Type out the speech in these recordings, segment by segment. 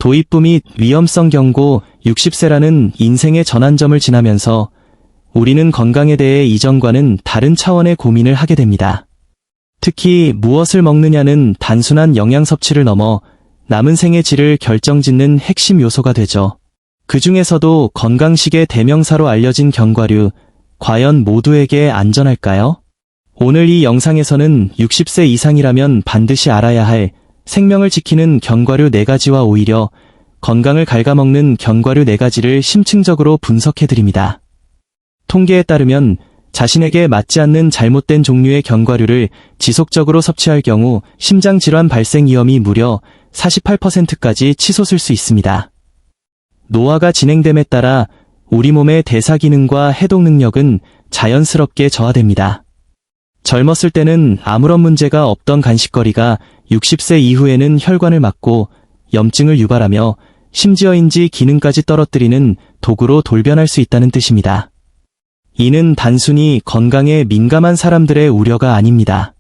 도입부 및 위험성 경고 60세라는 인생의 전환점을 지나면서 우리는 건강에 대해 이전과는 다른 차원의 고민을 하게 됩니다. 특히 무엇을 먹느냐는 단순한 영양 섭취를 넘어 남은 생의 질을 결정짓는 핵심 요소가 되죠. 그 중에서도 건강식의 대명사로 알려진 견과류, 과연 모두에게 안전할까요? 오늘 이 영상에서는 60세 이상이라면 반드시 알아야 할 생명을 지키는 견과류 4가지와 오히려 건강을 갉아먹는 견과류 4가지를 심층적으로 분석해드립니다. 통계에 따르면 자신에게 맞지 않는 잘못된 종류의 견과류를 지속적으로 섭취할 경우 심장질환 발생 위험이 무려 48%까지 치솟을 수 있습니다. 노화가 진행됨에 따라 우리 몸의 대사 기능과 해독 능력은 자연스럽게 저하됩니다. 젊었을 때는 아무런 문제가 없던 간식거리가 60세 이후에는 혈관을 막고 염증을 유발하며 심지어 인지 기능까지 떨어뜨리는 도구로 돌변할 수 있다는 뜻입니다. 이는 단순히 건강에 민감한 사람들의 우려가 아닙니다.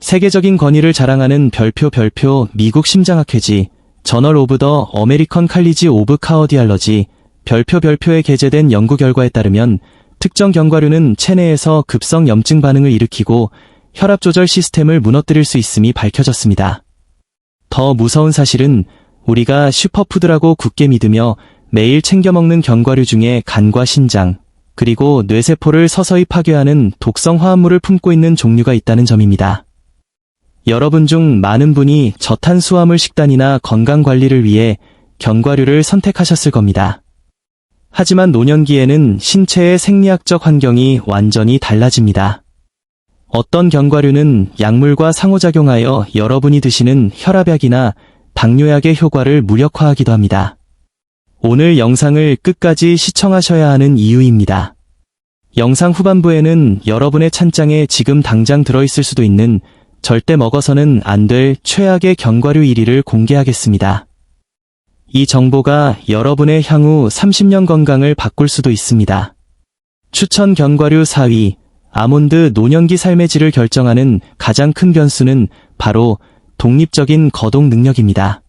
세계적인 권위를 자랑하는 별표 미국 심장학회지 저널 오브 더 어메리컨 칼리지 오브 카어디알러지 별표에 게재된 연구 결과에 따르면 특정 견과류는 체내에서 급성 염증 반응을 일으키고 혈압 조절 시스템을 무너뜨릴 수 있음이 밝혀졌습니다. 더 무서운 사실은 우리가 슈퍼푸드라고 굳게 믿으며 매일 챙겨 먹는 견과류 중에 간과 신장, 그리고 뇌세포를 서서히 파괴하는 독성 화합물을 품고 있는 종류가 있다는 점입니다. 여러분 중 많은 분이 저탄수화물 식단이나 건강관리를 위해 견과류를 선택하셨을 겁니다. 하지만 노년기에는 신체의 생리학적 환경이 완전히 달라집니다. 어떤 견과류는 약물과 상호작용하여 여러분이 드시는 혈압약이나 당뇨약의 효과를 무력화하기도 합니다. 오늘 영상을 끝까지 시청하셔야 하는 이유입니다. 영상 후반부에는 여러분의 찬장에 지금 당장 들어있을 수도 있는 절대 먹어서는 안 될 최악의 견과류 1위를 공개하겠습니다. 이 정보가 여러분의 향후 30년 건강을 바꿀 수도 있습니다. 추천 견과류 4위, 아몬드. 노년기 삶의 질을 결정하는 가장 큰 변수는 바로 독립적인 거동 능력입니다.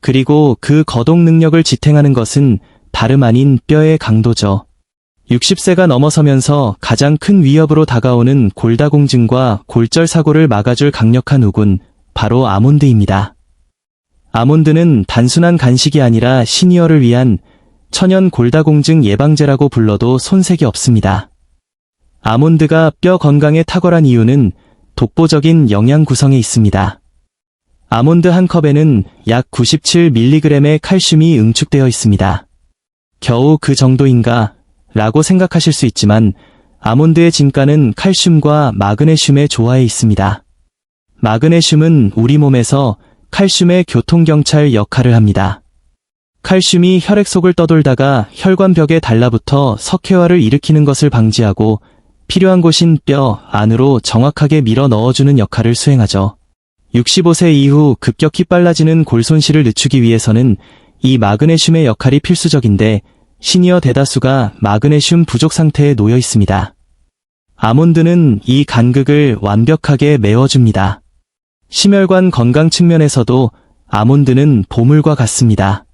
그리고 그 거동 능력을 지탱하는 것은 다름 아닌 뼈의 강도죠. 60세가 넘어서면서 가장 큰 위협으로 다가오는 골다공증과 골절 사고를 막아줄 강력한 우군, 바로 아몬드입니다. 아몬드는 단순한 간식이 아니라 시니어를 위한 천연 골다공증 예방제라고 불러도 손색이 없습니다. 아몬드가 뼈 건강에 탁월한 이유는 독보적인 영양 구성에 있습니다. 아몬드 한 컵에는 약 97mg의 칼슘이 응축되어 있습니다. 겨우 그 정도인가? 라고 생각하실 수 있지만 아몬드의 진가는 칼슘과 마그네슘의 조화에 있습니다. 마그네슘은 우리 몸에서 칼슘의 교통경찰 역할을 합니다. 칼슘이 혈액 속을 떠돌다가 혈관벽에 달라붙어 석회화를 일으키는 것을 방지하고 필요한 곳인 뼈 안으로 정확하게 밀어 넣어주는 역할을 수행하죠. 65세 이후 급격히 빨라지는 골 손실을 늦추기 위해서는 이 마그네슘의 역할이 필수적인데 시니어 대다수가 마그네슘 부족 상태에 놓여 있습니다. 아몬드는 이 간극을 완벽하게 메워줍니다. 심혈관 건강 측면에서도 아몬드는 보물과 같습니다.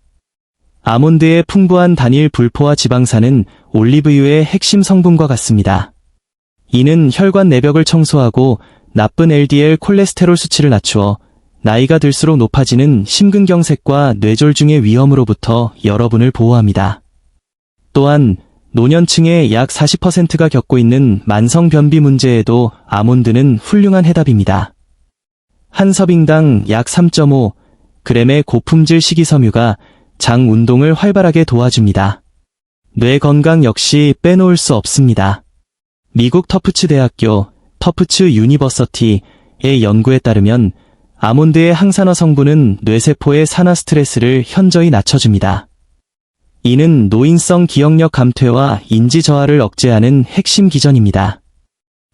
아몬드의 풍부한 단일 불포화 지방산은 올리브유의 핵심 성분과 같습니다. 이는 혈관 내벽을 청소하고 나쁜 LDL 콜레스테롤 수치를 낮추어 나이가 들수록 높아지는 심근경색과 뇌졸중의 위험으로부터 여러분을 보호합니다. 또한 노년층의 약 40%가 겪고 있는 만성변비 문제에도 아몬드는 훌륭한 해답입니다. 한 서빙당 약 3.5g의 고품질 식이섬유가 장 운동을 활발하게 도와줍니다. 뇌 건강 역시 빼놓을 수 없습니다. 미국 터프츠 대학교 터프츠 유니버서티의 연구에 따르면 아몬드의 항산화 성분은 뇌세포의 산화 스트레스를 현저히 낮춰줍니다. 이는 노인성 기억력 감퇴와 인지 저하를 억제하는 핵심 기전입니다.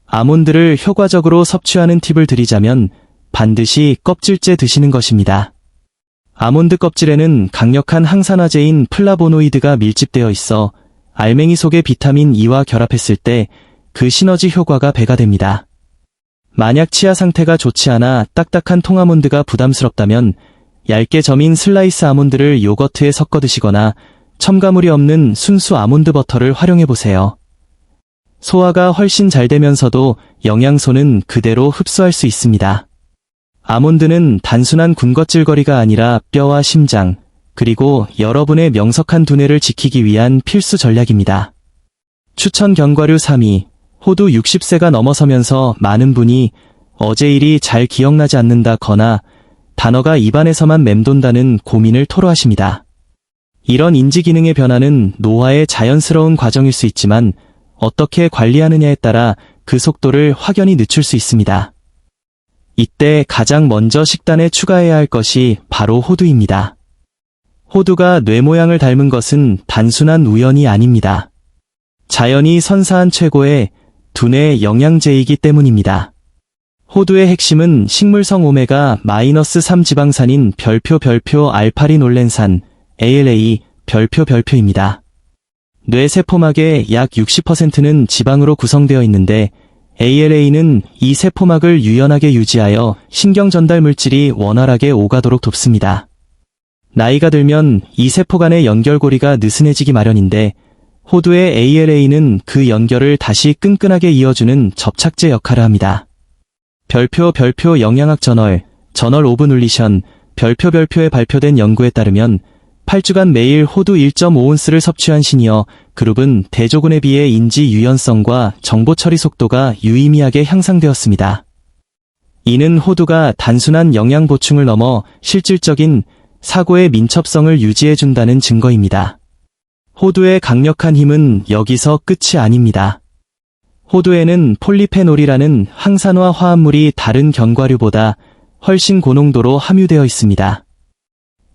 아몬드를 효과적으로 섭취하는 팁을 드리자면 반드시 껍질째 드시는 것입니다. 아몬드 껍질에는 강력한 항산화제인 플라보노이드가 밀집되어 있어 알맹이 속의 비타민 E와 결합했을 때 그 시너지 효과가 배가 됩니다. 만약 치아 상태가 좋지 않아 딱딱한 통아몬드가 부담스럽다면 얇게 점인 슬라이스 아몬드를 요거트에 섞어 드시거나 첨가물이 없는 순수 아몬드 버터를 활용해 보세요. 소화가 훨씬 잘 되면서도 영양소는 그대로 흡수할 수 있습니다. 아몬드는 단순한 군것질거리가 아니라 뼈와 심장, 그리고 여러분의 명석한 두뇌를 지키기 위한 필수 전략입니다. 추천 견과류 3위, 호두 60세가 넘어서면서 많은 분이 어제 일이 잘 기억나지 않는다거나 단어가 입안에서만 맴돈다는 고민을 토로하십니다. 이런 인지 기능의 변화는 노화의 자연스러운 과정일 수 있지만 어떻게 관리하느냐에 따라 그 속도를 확연히 늦출 수 있습니다. 이때 가장 먼저 식단에 추가해야 할 것이 바로 호두입니다. 호두가 뇌 모양을 닮은 것은 단순한 우연이 아닙니다. 자연이 선사한 최고의 두뇌 영양제이기 때문입니다. 호두의 핵심은 식물성 오메가-3 지방산인 별표 알파리놀렌산 ALA 별표입니다. 뇌 세포막의 약 60%는 지방으로 구성되어 있는데 ALA는 이 세포막을 유연하게 유지하여 신경 전달 물질이 원활하게 오가도록 돕습니다. 나이가 들면 이 세포 간의 연결고리가 느슨해지기 마련인데 호두의 ALA는 그 연결을 다시 끈끈하게 이어주는 접착제 역할을 합니다. 별표 영양학 저널 오브 눌리션 별표에 발표된 연구에 따르면 8주간 매일 호두 1.5온스를 섭취한 시니어 그룹은 대조군에 비해 인지 유연성과 정보 처리 속도가 유의미하게 향상되었습니다. 이는 호두가 단순한 영양 보충을 넘어 실질적인 사고의 민첩성을 유지해준다는 증거입니다. 호두의 강력한 힘은 여기서 끝이 아닙니다. 호두에는 폴리페놀이라는 항산화 화합물이 다른 견과류보다 훨씬 고농도로 함유되어 있습니다.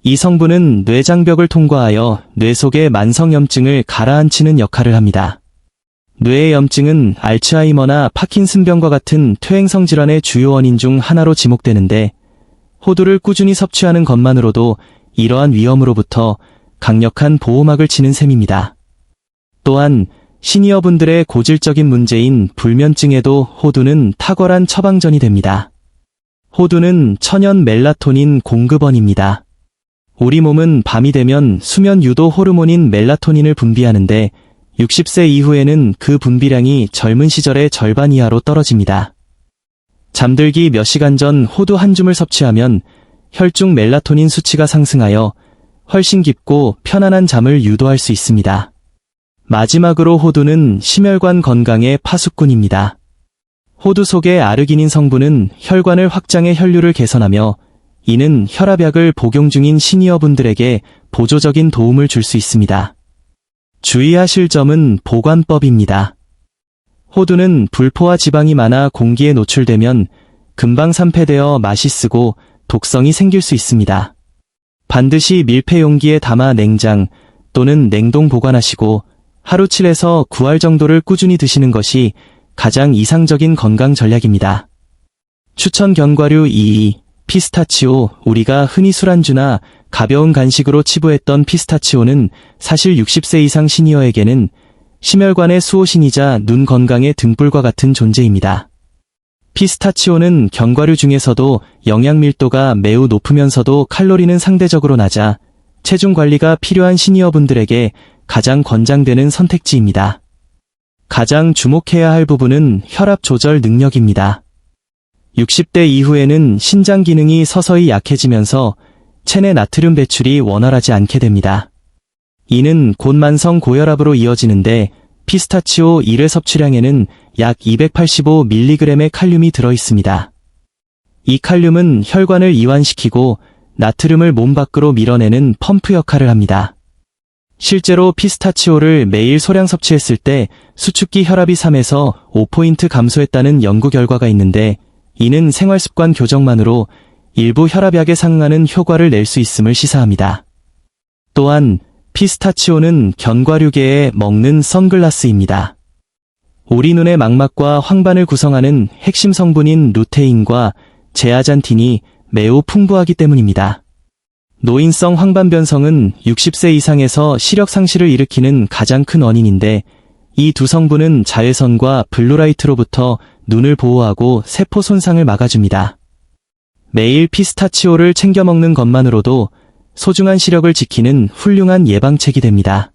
이 성분은 뇌장벽을 통과하여 뇌 속의 만성염증을 가라앉히는 역할을 합니다. 뇌의 염증은 알츠하이머나 파킨슨병과 같은 퇴행성 질환의 주요 원인 중 하나로 지목되는데 호두를 꾸준히 섭취하는 것만으로도 이러한 위험으로부터 강력한 보호막을 치는 셈입니다. 또한 시니어분들의 고질적인 문제인 불면증에도 호두는 탁월한 처방전이 됩니다. 호두는 천연 멜라토닌 공급원입니다. 우리 몸은 밤이 되면 수면 유도 호르몬인 멜라토닌을 분비하는데 60세 이후에는 그 분비량이 젊은 시절의 절반 이하로 떨어집니다. 잠들기 몇 시간 전 호두 한 줌을 섭취하면 혈중 멜라토닌 수치가 상승하여 훨씬 깊고 편안한 잠을 유도할 수 있습니다. 마지막으로 호두는 심혈관 건강의 파수꾼입니다. 호두 속의 아르기닌 성분은 혈관을 확장해 혈류를 개선하며 이는 혈압약을 복용 중인 시니어분들에게 보조적인 도움을 줄 수 있습니다. 주의하실 점은 보관법입니다. 호두는 불포화 지방이 많아 공기에 노출되면 금방 산패되어 맛이 쓰고 독성이 생길 수 있습니다. 반드시 밀폐 용기에 담아 냉장 또는 냉동 보관하시고 하루 7에서 9알 정도를 꾸준히 드시는 것이 가장 이상적인 건강 전략입니다. 추천 견과류 2위, 피스타치오. 우리가 흔히 술안주나 가벼운 간식으로 치부했던 피스타치오는 사실 60세 이상 시니어에게는 심혈관의 수호신이자 눈 건강의 등불과 같은 존재입니다. 피스타치오는 견과류 중에서도 영양 밀도가 매우 높으면서도 칼로리는 상대적으로 낮아 체중 관리가 필요한 시니어분들에게 가장 권장되는 선택지입니다. 가장 주목해야 할 부분은 혈압 조절 능력입니다. 60대 이후에는 신장 기능이 서서히 약해지면서 체내 나트륨 배출이 원활하지 않게 됩니다. 이는 곧 만성 고혈압으로 이어지는데 피스타치오 1회 섭취량에는 약 285mg의 칼륨이 들어있습니다. 이 칼륨은 혈관을 이완시키고 나트륨을 몸 밖으로 밀어내는 펌프 역할을 합니다. 실제로 피스타치오를 매일 소량 섭취했을 때 수축기 혈압이 3에서 5포인트 감소했다는 연구 결과가 있는데 이는 생활습관 교정만으로 일부 혈압약에 상응하는 효과를 낼 수 있음을 시사합니다. 또한 피스타치오는 견과류계의 먹는 선글라스입니다. 우리 눈의 망막과 황반을 구성하는 핵심 성분인 루테인과 제아잔틴이 매우 풍부하기 때문입니다. 노인성 황반 변성은 60세 이상에서 시력 상실을 일으키는 가장 큰 원인인데 이 두 성분은 자외선과 블루라이트로부터 눈을 보호하고 세포 손상을 막아줍니다. 매일 피스타치오를 챙겨 먹는 것만으로도 소중한 시력을 지키는 훌륭한 예방책이 됩니다.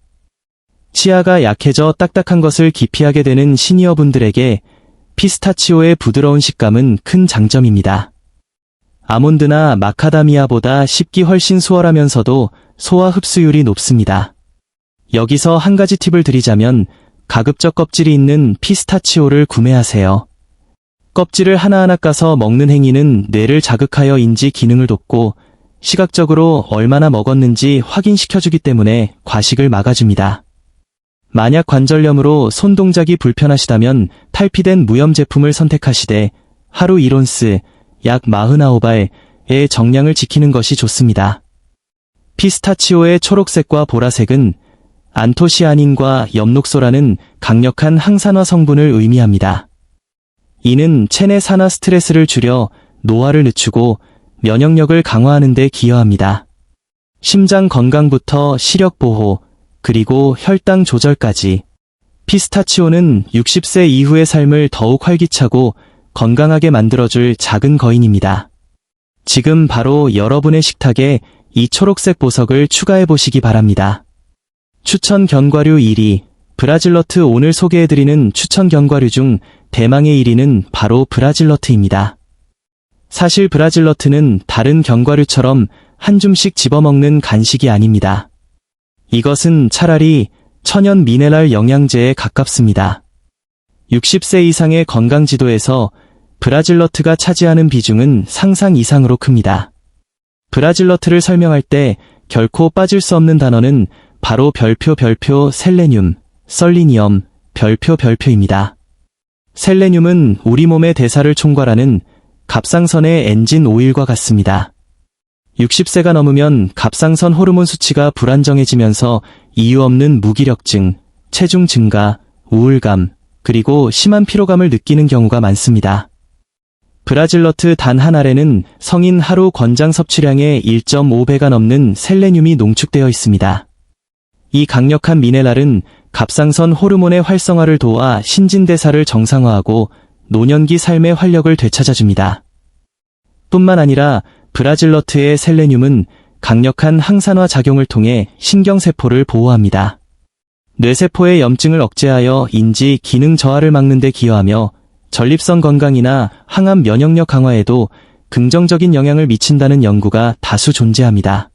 치아가 약해져 딱딱한 것을 기피하게 되는 시니어분들에게 피스타치오의 부드러운 식감은 큰 장점입니다. 아몬드나 마카다미아보다 씹기 훨씬 수월하면서도 소화 흡수율이 높습니다. 여기서 한 가지 팁을 드리자면 가급적 껍질이 있는 피스타치오를 구매하세요. 껍질을 하나하나 까서 먹는 행위는 뇌를 자극하여 인지 기능을 돕고 시각적으로 얼마나 먹었는지 확인시켜주기 때문에 과식을 막아줍니다. 만약 관절염으로 손 동작이 불편하시다면 탈피된 무염 제품을 선택하시되 하루 1온스, 약 49발의 정량을 지키는 것이 좋습니다. 피스타치오의 초록색과 보라색은 안토시아닌과 엽록소라는 강력한 항산화 성분을 의미합니다. 이는 체내 산화 스트레스를 줄여 노화를 늦추고 면역력을 강화하는 데 기여합니다. 심장 건강부터 시력 보호, 그리고 혈당 조절까지. 피스타치오는 60세 이후의 삶을 더욱 활기차고 건강하게 만들어줄 작은 거인입니다. 지금 바로 여러분의 식탁에 이 초록색 보석을 추가해 보시기 바랍니다. 추천 견과류 1위, 브라질너트. 오늘 소개해드리는 추천 견과류 중 대망의 1위는 바로 브라질너트입니다. 사실 브라질너트는 다른 견과류처럼 한 줌씩 집어먹는 간식이 아닙니다. 이것은 차라리 천연 미네랄 영양제에 가깝습니다. 60세 이상의 건강지도에서 브라질너트가 차지하는 비중은 상상 이상으로 큽니다. 브라질너트를 설명할 때 결코 빠질 수 없는 단어는 바로 별표 셀레늄, 셀리니엄, 별표입니다. 셀레늄은 우리 몸의 대사를 총괄하는 갑상선의 엔진 오일과 같습니다. 60세가 넘으면 갑상선 호르몬 수치가 불안정해지면서 이유 없는 무기력증, 체중 증가, 우울감, 그리고 심한 피로감을 느끼는 경우가 많습니다. 브라질너트 단 한 알에는 성인 하루 권장 섭취량의 1.5배가 넘는 셀레늄이 농축되어 있습니다. 이 강력한 미네랄은 갑상선 호르몬의 활성화를 도와 신진대사를 정상화하고 노년기 삶의 활력을 되찾아줍니다. 뿐만 아니라 브라질너트의 셀레늄은 강력한 항산화 작용을 통해 신경세포를 보호합니다. 뇌세포의 염증을 억제하여 인지 기능 저하를 막는 데 기여하며 전립선 건강이나 항암 면역력 강화에도 긍정적인 영향을 미친다는 연구가 다수 존재합니다.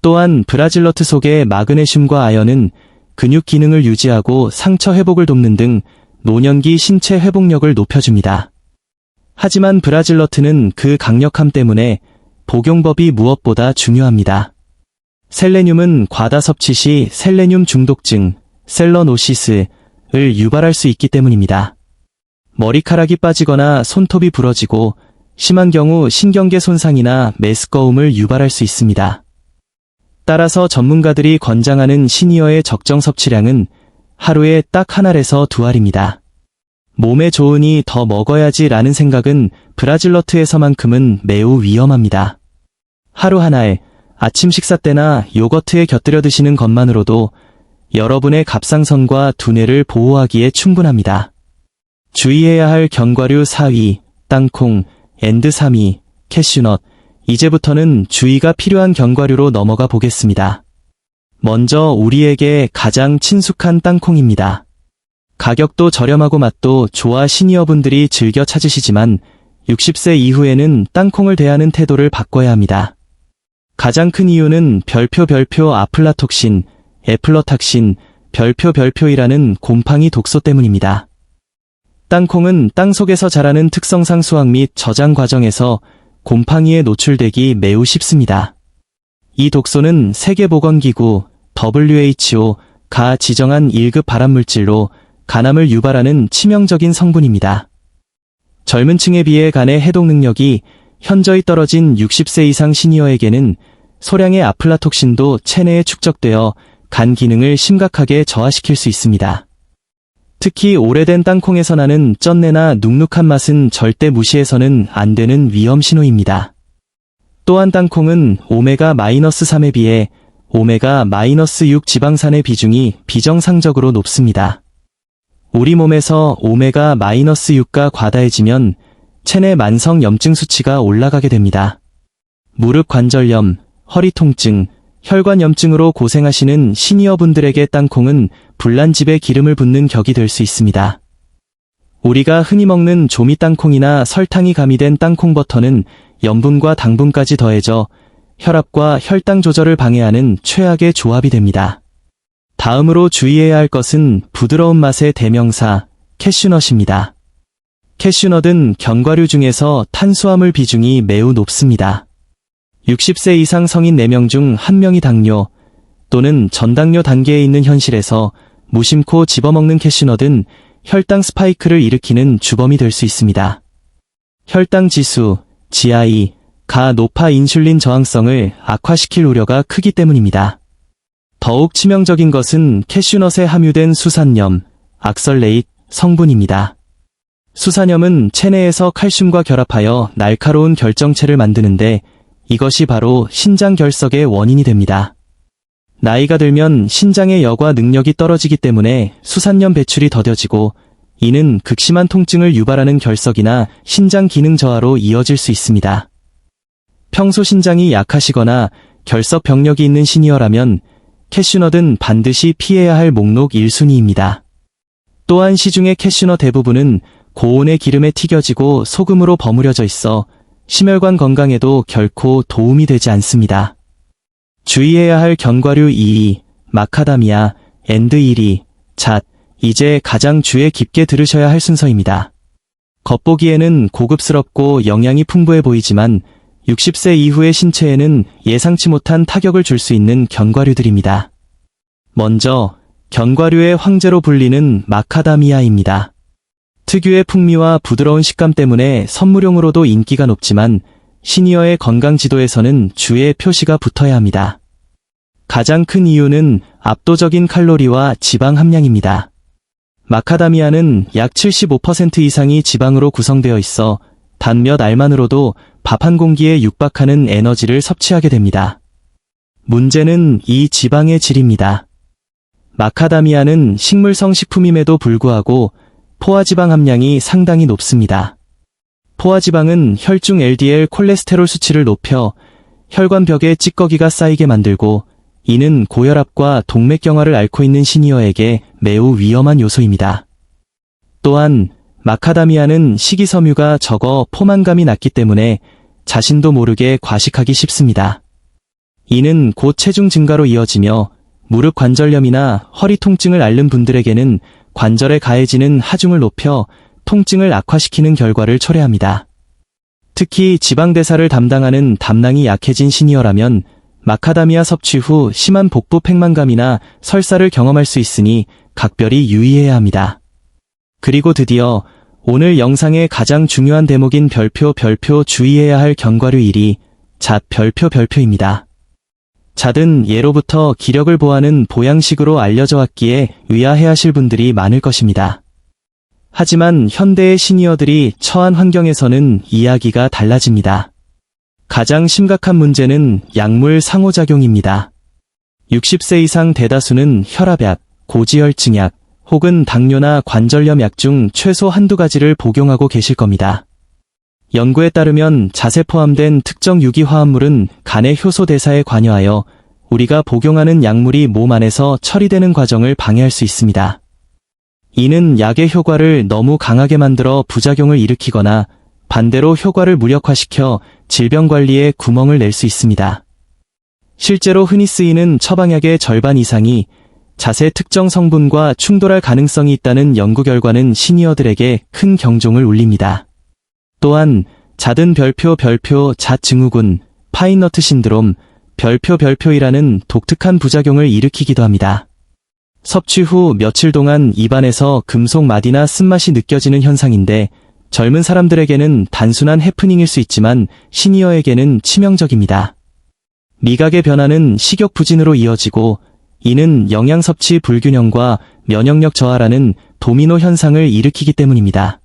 또한 브라질너트 속의 마그네슘과 아연은 근육 기능을 유지하고 상처 회복을 돕는 등 노년기 신체 회복력을 높여줍니다. 하지만 브라질너트는 그 강력함 때문에 복용법이 무엇보다 중요합니다. 셀레늄은 과다 섭취 시 셀레늄 중독증, 셀러노시스를 유발할 수 있기 때문입니다. 머리카락이 빠지거나 손톱이 부러지고 심한 경우 신경계 손상이나 메스꺼움을 유발할 수 있습니다. 따라서 전문가들이 권장하는 시니어의 적정 섭취량은 하루에 딱 한 알에서 두 알입니다. 몸에 좋으니 더 먹어야지 라는 생각은 브라질너트에서만큼은 매우 위험합니다. 하루 한 알, 아침 식사 때나 요거트에 곁들여 드시는 것만으로도 여러분의 갑상선과 두뇌를 보호하기에 충분합니다. 주의해야 할 견과류 4위, 땅콩, 앤드 3위, 캐슈넛. 이제부터는 주의가 필요한 견과류로 넘어가 보겠습니다. 먼저 우리에게 가장 친숙한 땅콩입니다. 가격도 저렴하고 맛도 좋아 시니어분들이 즐겨 찾으시지만 60세 이후에는 땅콩을 대하는 태도를 바꿔야 합니다. 가장 큰 이유는 별표 아플라톡신, 에플러탁신, 별표이라는 곰팡이 독소 때문입니다. 땅콩은 땅 속에서 자라는 특성상 수확 및 저장 과정에서 곰팡이에 노출되기 매우 쉽습니다. 이 독소는 세계보건기구 WHO가 지정한 1급 발암물질로 간암을 유발하는 치명적인 성분입니다. 젊은 층에 비해 간의 해독 능력이 현저히 떨어진 60세 이상 시니어에게는 소량의 아플라톡신도 체내에 축적되어 간 기능을 심각하게 저하시킬 수 있습니다. 특히 오래된 땅콩에서 나는 쩐내나 눅눅한 맛은 절대 무시해서는 안 되는 위험 신호입니다. 또한 땅콩은 오메가-3에 비해 오메가-6 지방산의 비중이 비정상적으로 높습니다. 우리 몸에서 오메가-6가 과다해지면 체내 만성 염증 수치가 올라가게 됩니다. 무릎 관절염, 허리 통증, 혈관 염증으로 고생하시는 시니어분들에게 땅콩은 불난집에 기름을 붓는 격이 될 수 있습니다. 우리가 흔히 먹는 조미 땅콩이나 설탕이 가미된 땅콩버터는 염분과 당분까지 더해져 혈압과 혈당 조절을 방해하는 최악의 조합이 됩니다. 다음으로 주의해야 할 것은 부드러운 맛의 대명사, 캐슈넛입니다. 캐슈넛은 견과류 중에서 탄수화물 비중이 매우 높습니다. 60세 이상 성인 4명 중 1명이 당뇨 또는 전당뇨 단계에 있는 현실에서 무심코 집어먹는 캐슈넛은 혈당 스파이크를 일으키는 주범이 될 수 있습니다. 혈당 지수, GI, 가 높아 인슐린 저항성을 악화시킬 우려가 크기 때문입니다. 더욱 치명적인 것은 캐슈넛에 함유된 수산염, 악설레잇 성분입니다. 수산염은 체내에서 칼슘과 결합하여 날카로운 결정체를 만드는데 이것이 바로 신장 결석의 원인이 됩니다. 나이가 들면 신장의 여과 능력이 떨어지기 때문에 수산염 배출이 더뎌지고 이는 극심한 통증을 유발하는 결석이나 신장 기능 저하로 이어질 수 있습니다. 평소 신장이 약하시거나 결석 병력이 있는 시니어라면 캐슈넛은 반드시 피해야 할 목록 1순위입니다. 또한 시중의 캐슈넛 대부분은 고온의 기름에 튀겨지고 소금으로 버무려져 있어 심혈관 건강에도 결코 도움이 되지 않습니다. 주의해야 할 견과류 2위, 마카다미아, 앤드 1위, 잣, 이제 가장 주에 깊게 들으셔야 할 순서입니다. 겉보기에는 고급스럽고 영양이 풍부해 보이지만 60세 이후의 신체에는 예상치 못한 타격을 줄 수 있는 견과류들입니다. 먼저 견과류의 황제로 불리는 마카다미아입니다. 특유의 풍미와 부드러운 식감 때문에 선물용으로도 인기가 높지만 시니어의 건강 지도에서는 주의 표시가 붙어야 합니다. 가장 큰 이유는 압도적인 칼로리와 지방 함량입니다. 마카다미아는 약 75% 이상이 지방으로 구성되어 있어 단 몇 알만으로도 밥 한 공기에 육박하는 에너지를 섭취하게 됩니다. 문제는 이 지방의 질입니다. 마카다미아는 식물성 식품임에도 불구하고 포화지방 함량이 상당히 높습니다. 포화지방은 혈중 LDL 콜레스테롤 수치를 높여 혈관벽에 찌꺼기가 쌓이게 만들고 이는 고혈압과 동맥경화를 앓고 있는 시니어에게 매우 위험한 요소입니다. 또한 마카다미아는 식이섬유가 적어 포만감이 낮기 때문에 자신도 모르게 과식하기 쉽습니다. 이는 곧 체중 증가로 이어지며 무릎 관절염이나 허리 통증을 앓는 분들에게는 관절에 가해지는 하중을 높여 통증을 악화시키는 결과를 초래합니다. 특히 지방대사를 담당하는 담낭이 약해진 시니어라면 마카다미아 섭취 후 심한 복부 팽만감이나 설사를 경험할 수 있으니 각별히 유의해야 합니다. 그리고 드디어 오늘 영상의 가장 중요한 대목인 별표 주의해야 할 견과류 1위, 잣 별표입니다. 잣은 예로부터 기력을 보하는 보양식으로 알려져 왔기에 의아해하실 분들이 많을 것입니다. 하지만 현대의 시니어들이 처한 환경에서는 이야기가 달라집니다. 가장 심각한 문제는 약물 상호작용입니다. 60세 이상 대다수는 혈압약, 고지혈증약, 혹은 당뇨나 관절염 약 중 최소 한두 가지를 복용하고 계실 겁니다. 연구에 따르면 잣에 포함된 특정 유기화합물은 간의 효소 대사에 관여하여 우리가 복용하는 약물이 몸 안에서 처리되는 과정을 방해할 수 있습니다. 이는 약의 효과를 너무 강하게 만들어 부작용을 일으키거나 반대로 효과를 무력화시켜 질병 관리에 구멍을 낼 수 있습니다. 실제로 흔히 쓰이는 처방약의 절반 이상이 잣의 특정 성분과 충돌할 가능성이 있다는 연구 결과는 시니어들에게 큰 경종을 울립니다. 또한 잣은 별표 잣 증후군, 파인너트 신드롬, 별표이라는 독특한 부작용을 일으키기도 합니다. 섭취 후 며칠 동안 입안에서 금속 마디나 쓴맛이 느껴지는 현상인데 젊은 사람들에게는 단순한 해프닝일 수 있지만 시니어에게는 치명적입니다. 미각의 변화는 식욕 부진으로 이어지고 이는 영양 섭취 불균형과 면역력 저하라는 도미노 현상을 일으키기 때문입니다.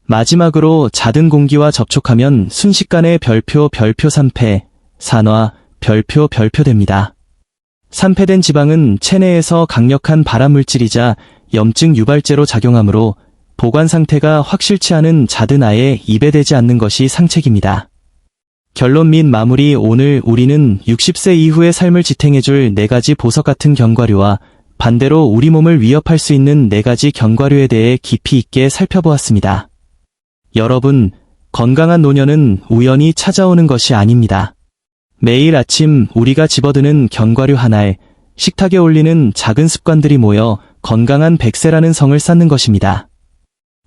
마지막으로 잦은 공기와 접촉하면 순식간에 별표 산패, 산화, 별표됩니다. 산패된 지방은 체내에서 강력한 발암물질이자 염증 유발제로 작용하므로 보관 상태가 확실치 않은 잦은 아예 입에 대지 않는 것이 상책입니다. 결론 및 마무리. 오늘 우리는 60세 이후의 삶을 지탱해줄 4가지 보석 같은 견과류와 반대로 우리 몸을 위협할 수 있는 4가지 견과류에 대해 깊이 있게 살펴보았습니다. 여러분, 건강한 노년은 우연히 찾아오는 것이 아닙니다. 매일 아침 우리가 집어드는 견과류 하나에 식탁에 올리는 작은 습관들이 모여 건강한 100세라는 성을 쌓는 것입니다.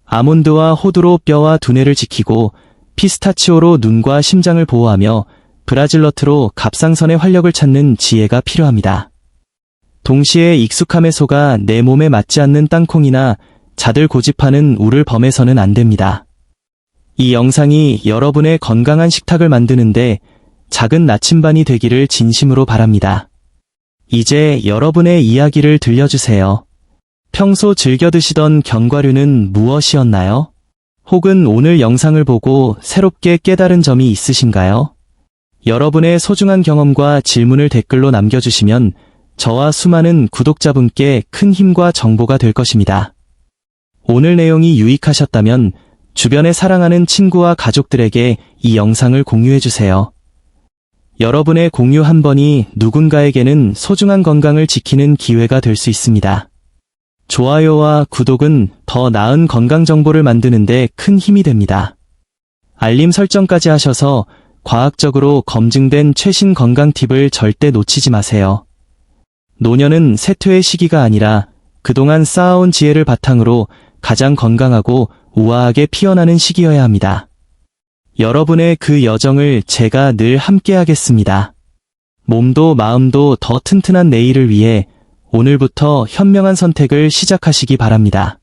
아몬드와 호두로 뼈와 두뇌를 지키고 피스타치오로 눈과 심장을 보호하며 브라질너트로 갑상선의 활력을 찾는 지혜가 필요합니다. 동시에 익숙함에 속아 내 몸에 맞지 않는 땅콩이나 자들 고집하는 우를 범해서는 안 됩니다. 이 영상이 여러분의 건강한 식탁을 만드는데 작은 나침반이 되기를 진심으로 바랍니다. 이제 여러분의 이야기를 들려주세요. 평소 즐겨 드시던 견과류는 무엇이었나요? 혹은 오늘 영상을 보고 새롭게 깨달은 점이 있으신가요? 여러분의 소중한 경험과 질문을 댓글로 남겨주시면 저와 수많은 구독자분께 큰 힘과 정보가 될 것입니다. 오늘 내용이 유익하셨다면 주변에 사랑하는 친구와 가족들에게 이 영상을 공유해주세요. 여러분의 공유 한 번이 누군가에게는 소중한 건강을 지키는 기회가 될 수 있습니다. 좋아요와 구독은 더 나은 건강 정보를 만드는데 큰 힘이 됩니다. 알림 설정까지 하셔서 과학적으로 검증된 최신 건강 팁을 절대 놓치지 마세요. 노년은 쇠퇴의 시기가 아니라 그동안 쌓아온 지혜를 바탕으로 가장 건강하고 우아하게 피어나는 시기여야 합니다. 여러분의 그 여정을 제가 늘 함께하겠습니다. 몸도 마음도 더 튼튼한 내일을 위해 오늘부터 현명한 선택을 시작하시기 바랍니다.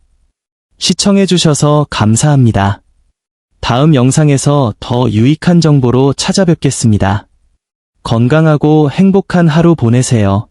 시청해주셔서 감사합니다. 다음 영상에서 더 유익한 정보로 찾아뵙겠습니다. 건강하고 행복한 하루 보내세요.